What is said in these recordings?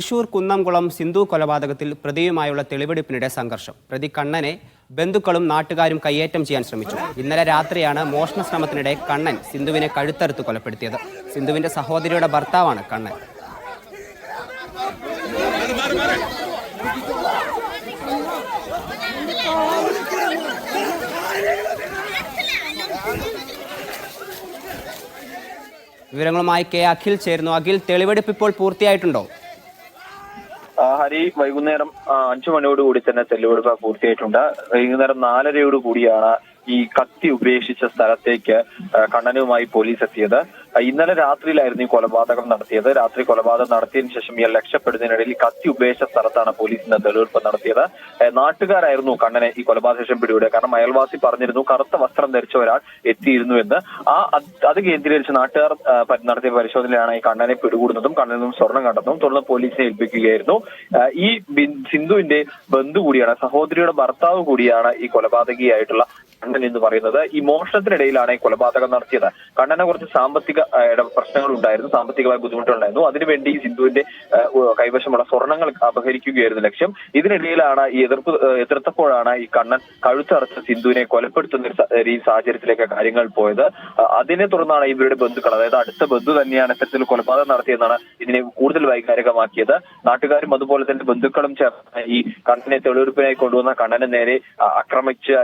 തൃശൂർ കുന്നംകുളം സിന്ധു കൊലപാതകത്തിൽ പ്രതിയുമായുള്ള തെളിവെടുപ്പിനിടെ സംഘർഷം. പ്രതി കണ്ണനെ ബന്ധുക്കളും നാട്ടുകാരും കയ്യേറ്റം ചെയ്യാൻ ശ്രമിച്ചു. ഇന്നലെ രാത്രിയാണ് മോഷണ ശ്രമത്തിനിടെ കണ്ണൻ സിന്ധുവിനെ കഴുത്തറുത്ത് കൊലപ്പെടുത്തിയത്. സിന്ധുവിന്റെ സഹോദരിയുടെ ഭർത്താവാണ് കണ്ണൻ. വിവരങ്ങളുമായി കെ അഖിൽ ചേരുന്നു. അഖിൽ, തെളിവെടുപ്പ് ഇപ്പോൾ പൂർത്തിയായിട്ടുണ്ടോ? ഹരി, വൈകുന്നേരം 5 മണിയോടുകൂടി തന്നെ തെളിവെടുപ്പ് പൂർത്തിയായിട്ടുണ്ട്. വൈകുന്നേരം 4:30 കൂടിയാണ് ഈ കത്തി ഉപേക്ഷിച്ച സ്ഥലത്തേക്ക് കണ്ണനുമായി പോലീസ് എത്തിയത്. ഇന്നലെ രാത്രിയിലായിരുന്നു ഈ കൊലപാതകം നടത്തിയത്. രാത്രി കൊലപാതകം നടത്തിയതിനു ശേഷം ഇയാൾ രക്ഷപ്പെടുന്നതിനിടയിൽ കത്തി ഉപേക്ഷിച്ച സ്ഥലത്താണ് പോലീസ് ഇന്ന് തെളിവെടുപ്പ് നടത്തിയത്. നാട്ടുകാരായിരുന്നു കണ്ണനെ ഈ കൊലപാതക ശേഷം പിടികൂടിയത്. കാരണം അയൽവാസി പറഞ്ഞിരുന്നു കറുത്ത വസ്ത്രം ധരിച്ച ഒരാൾ എത്തിയിരുന്നു എന്ന്. അത് കേന്ദ്രീകരിച്ച് നാട്ടുകാർ നടത്തിയ പരിശോധനയിലാണ് ഈ കണ്ണനെ പിടികൂടുന്നതും കണ്ണനിൽ നിന്നും സ്വർണം കണ്ടെത്തുന്നതും തുടർന്ന് പോലീസിനെ ഏൽപ്പിക്കുകയായിരുന്നു. ഈ സിന്ധുവിന്റെ ബന്ധു കൂടിയാണ്, സഹോദരിയുടെ ഭർത്താവ് കൂടിയാണ് ഈ കൊലപാതകിയായിട്ടുള്ള കണ്ണൻ എന്ന് പറയുന്നത്. ഈ മോഷണത്തിനിടയിലാണ് ഈ കൊലപാതകം നടത്തിയത്. കണ്ണനെ കുറച്ച് സാമ്പത്തിക പ്രശ്നങ്ങൾ ഉണ്ടായിരുന്നു, സാമ്പത്തികമായ ബുദ്ധിമുട്ടുണ്ടായിരുന്നു. അതിനുവേണ്ടി സിന്ധുവിന്റെ കൈവശമുള്ള സ്വർണ്ണങ്ങൾ അപഹരിക്കുകയായിരുന്നു ലക്ഷ്യം. ഇതിനിടയിലാണ് ഈ എതിർത്തപ്പോഴാണ് ഈ കണ്ണൻ കഴുത്തറുത്ത് സിന്ധുവിനെ കൊലപ്പെടുത്തുന്ന ഈ സാഹചര്യത്തിലേക്ക് കാര്യങ്ങൾ പോയത്. അതിനെ തുടർന്നാണ് ഇവരുടെ ബന്ധുക്കൾ, അതായത് അടുത്ത ബന്ധു തന്നെയാണ് ഇത്തരത്തിൽ കൊലപാതകം നടത്തിയെന്നാണ് ഇതിനെ കൂടുതൽ വൈകാരികമാക്കിയത്. നാട്ടുകാരും അതുപോലെ തന്നെ ബന്ധുക്കളും ചേർന്ന് ഈ കണ്ണനെ തെളിവെടുപ്പിനായി കൊണ്ടുവന്ന കണ്ണനെ നേരെ ആക്രമിച്ച്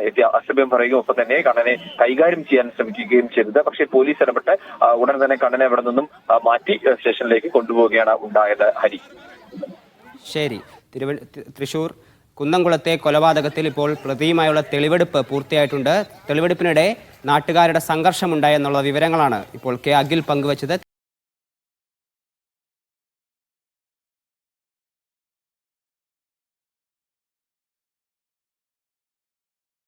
അസഭ്യം പറയുകയും ഒപ്പം തന്നെ കണ്ണനെ കൈകാര്യം ചെയ്യാൻ ശ്രമിക്കുകയും ചെയ്തത്. പക്ഷേ പോലീസ് ഇടപെട്ട് ഉടൻ തന്നെ കണ്ണനെ അവിടെ നിന്നും മാറ്റി സ്റ്റേഷനിലേക്ക് കൊണ്ടുപോവുകയാണ് ഉണ്ടായത്. ഹരി, ശരി. തൃശൂർ കുന്നംകുളത്തെ കൊലപാതകത്തിൽ ഇപ്പോൾ പ്രതിയുമായുള്ള തെളിവെടുപ്പ് പൂർത്തിയായിട്ടുണ്ട്. തെളിവെടുപ്പിനിടെ നാട്ടുകാരുടെ സംഘർഷമുണ്ടായെന്നുള്ള വിവരങ്ങളാണ് ഇപ്പോൾ കെ അഖിൽ പങ്കുവച്ചത്.